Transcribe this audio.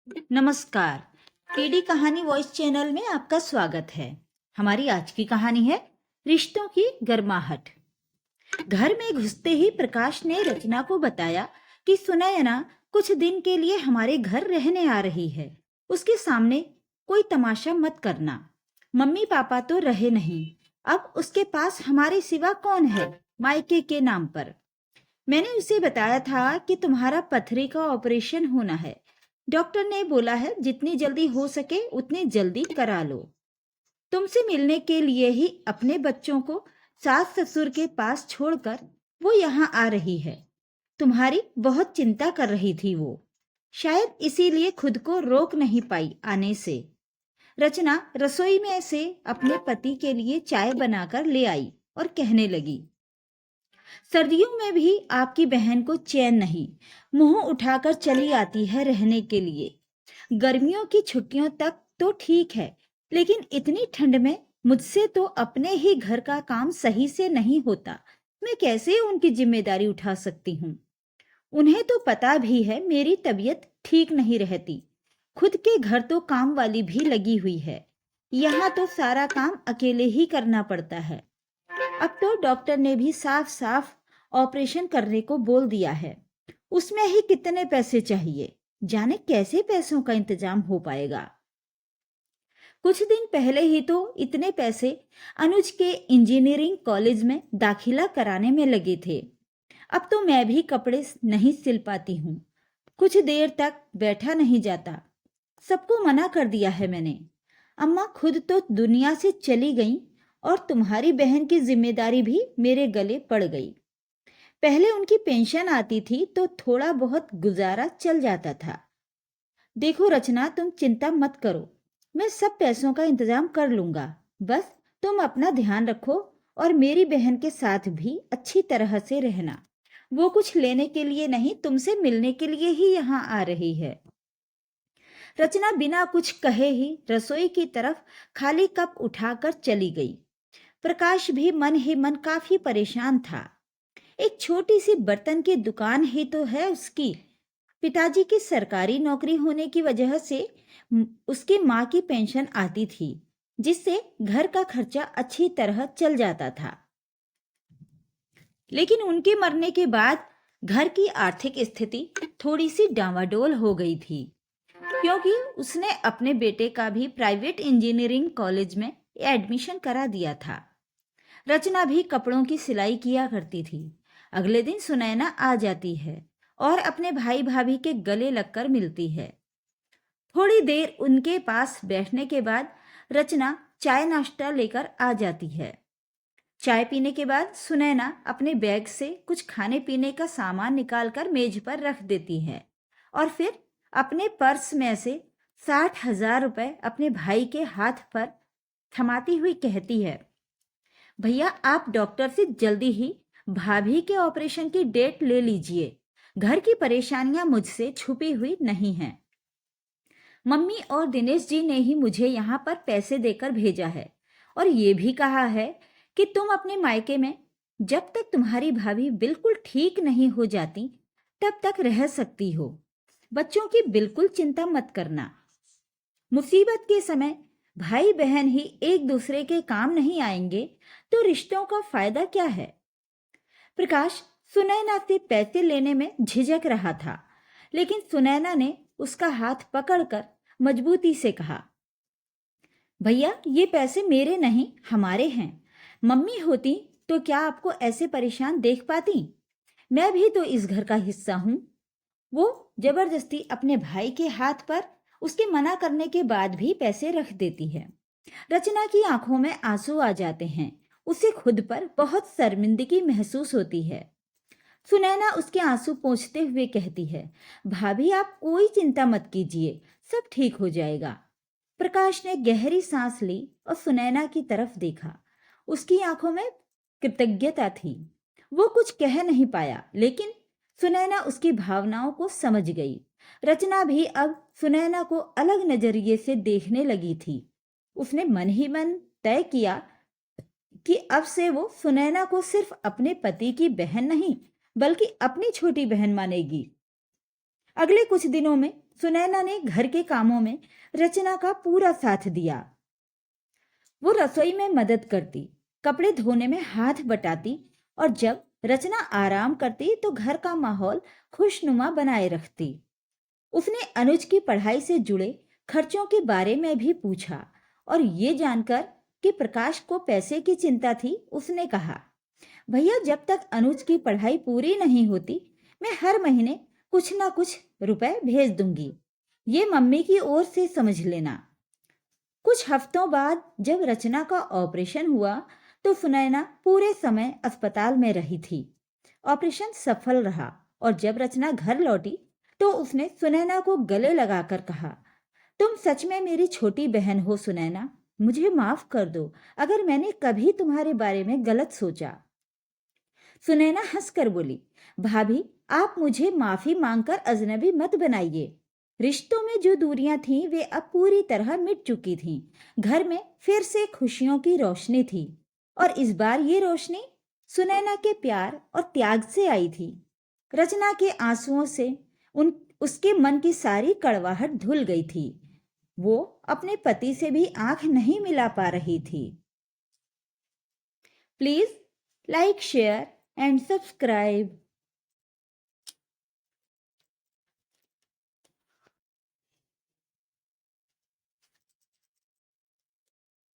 नमस्कार। केडी कहानी voice channel में आपका स्वागत है। हमारी आज की कहानी है रिश्तों की गर्माहट। घर में घुसते ही प्रकाश ने रचना को बताया कि सुनयना कुछ दिन के लिए हमारे घर रहने आ रही है। उसके सामने कोई तमाशा मत करना। मम्मी पापा तो रहे नहीं, अब उसके पास हमारे सिवा कौन है मायके के नाम पर। मैंने उसे बताया था कि तुम्हारा पथरी का ऑपरेशन होना है। डॉक्टर ने बोला है जितनी जल्दी हो सके उतनी जल्दी करा लो। तुमसे मिलने के लिए ही अपने बच्चों को सास ससुर के पास छोड़कर वो यहाँ आ रही है। तुम्हारी बहुत चिंता कर रही थी वो, शायद इसीलिए खुद को रोक नहीं पाई आने से। रचना रसोई में से अपने पति के लिए चाय बनाकर ले आई और कहने लगी, सर्दियों में भी आपकी बहन को चैन नहीं, मुंह उठाकर चली आती है रहने के लिए। गर्मियों की छुट्टियों तक तो ठीक है, लेकिन इतनी ठंड में मुझसे तो अपने ही घर का काम सही से नहीं होता। मैं कैसे उनकी जिम्मेदारी उठा सकती हूँ। उन्हें तो पता भी है मेरी तबीयत ठीक नहीं रहती। खुद के घर तो काम वाली भी लगी हुई है, यहाँ तो सारा काम अकेले ही करना पड़ता है। अब तो डॉक्टर ने भी साफ साफ ऑपरेशन करने को बोल दिया है। उसमें ही कितने पैसे चाहिए, जाने कैसे पैसों का इंतजाम हो पाएगा। कुछ दिन पहले ही तो इतने पैसे अनुज के इंजीनियरिंग कॉलेज में दाखिला कराने में लगे थे। अब तो मैं भी कपड़े नहीं सिल पाती हूँ, कुछ देर तक बैठा नहीं जाता। सबको मना कर दिया है मैंने। अम्मा खुद तो दुनिया से चली गई और तुम्हारी बहन की जिम्मेदारी भी मेरे गले पड़ गई। पहले उनकी पेंशन आती थी तो थोड़ा बहुत गुजारा चल जाता था। देखो रचना, तुम चिंता मत करो, मैं सब पैसों का इंतजाम कर लूंगा। बस तुम अपना ध्यान रखो और मेरी बहन के साथ भी अच्छी तरह से रहना। वो कुछ लेने के लिए नहीं, तुमसे मिलने के लिए ही यहाँ आ रही है। रचना बिना कुछ कहे ही रसोई की तरफ खाली कप उठाकर चली गई। प्रकाश भी मन ही मन काफी परेशान था। एक छोटी सी बर्तन की दुकान ही तो है उसकी। पिताजी की सरकारी नौकरी होने की वजह से उसकी माँ की पेंशन आती थी, जिससे घर का खर्चा अच्छी तरह चल जाता था। लेकिन उनके मरने के बाद घर की आर्थिक स्थिति थोड़ी सी डामाडोल हो गई थी, क्योंकि उसने अपने बेटे का भी प्राइवेट इंजीनियरिंग कॉलेज में एडमिशन करा दिया था। रचना भी कपड़ों की सिलाई किया करती थी। अगले दिन सुनैना आ जाती है और अपने भाई भाभी के गले लगकर मिलती है। थोड़ी देर उनके पास बैठने के बाद रचना चाय नाश्ता लेकर आ जाती है। चाय पीने के बाद सुनैना अपने बैग से कुछ खाने पीने का सामान निकालकर मेज पर रख देती है और फिर अपने पर्स में से 60,000 रुपए अपने भाई के हाथ पर थमाती हुई कहती है, भैया आप डॉक्टर से जल्दी ही भाभी के ऑपरेशन की डेट ले लीजिए। घर की परेशानियां मुझसे छुपी हुई नहीं हैं। मम्मी और दिनेश जी ने ही मुझे यहाँ पर पैसे देकर भेजा है और ये भी कहा है कि तुम अपने मायके में जब तक तुम्हारी भाभी बिल्कुल ठीक नहीं हो जाती तब तक रह सकती हो। बच्चों की बिल्कुल चिंता मत करना। मुसीबत के समय भाई बहन ही एक दूसरे के काम नहीं आएंगे तो रिश्तों का फायदा क्या है। प्रकाश सुनैना से पैसे लेने में झिझक रहा था, लेकिन सुनैना ने उसका हाथ पकड़कर मजबूती से कहा, भैया ये पैसे मेरे नहीं हमारे हैं। मम्मी होती तो क्या आपको ऐसे परेशान देख पाती। मैं भी तो इस घर का हिस्सा हूं। वो जबरदस्ती अपने भाई के हाथ पर उसके मना करने के बाद भी पैसे रख देती है। रचना की आंखों में आंसू आ जाते हैं। उसे खुद पर बहुत शर्मिंदगी महसूस होती है। सुनैना उसके आंसू पोंछते हुए कहती है, भाभी आप कोई चिंता मत कीजिए, सब ठीक हो जाएगा। प्रकाश ने गहरी सांस ली और सुनैना की तरफ देखा। उसकी आंखों में कृतज्ञता थी। वो कुछ कह नहीं पाया, लेकिन सुनैना उसकी भावनाओं को समझ गई। रचना भी अब सुनैना को अलग नजरिए से देखने लगी थी। उसने मन ही मन तय किया कि अब से वो सुनैना को सिर्फ अपने पति की बहन नहीं बल्कि अपनी छोटी बहन मानेगी। अगले कुछ दिनों में सुनैना ने घर के कामों में रचना का पूरा साथ दिया। वो रसोई में मदद करती, कपड़े धोने में हाथ बटाती और जब रचना आराम करती तो घर का माहौल खुशनुमा बनाए रखती। उसने अनुज की पढ़ाई से जुड़े खर्चों के बारे में भी पूछा और ये जानकर कि प्रकाश को पैसे की चिंता थी, उसने कहा, भैया जब तक अनुज की पढ़ाई पूरी नहीं होती मैं हर महीने कुछ ना कुछ रुपए भेज दूंगी, ये मम्मी की ओर से समझ लेना। कुछ हफ्तों बाद जब रचना का ऑपरेशन हुआ तो सुनैना पूरे समय अस्पताल में रही थी। ऑपरेशन सफल रहा और जब रचना घर लौटी तो उसने सुनैना को गले लगाकर कहा, तुम सच में मेरी छोटी बहन हो सुनैना, मुझे माफ कर दो अगर मैंने कभी तुम्हारे बारे में गलत सोचा। सुनैना हंसकर बोली, भाभी आप मुझे माफी मांगकर अजनबी मत बनाइए। रिश्तों में जो दूरियां थीं वे अब पूरी तरह मिट चुकी थीं। घर में फिर से खुशियों की रोशनी थी और इस बार ये रोशनी सुनैना के प्यार और त्याग से आई थी। रचना के आंसुओं से उसके मन की सारी कड़वाहट धुल गई थी। वो अपने पति से भी आंख नहीं मिला पा रही थी। Please like, share and subscribe.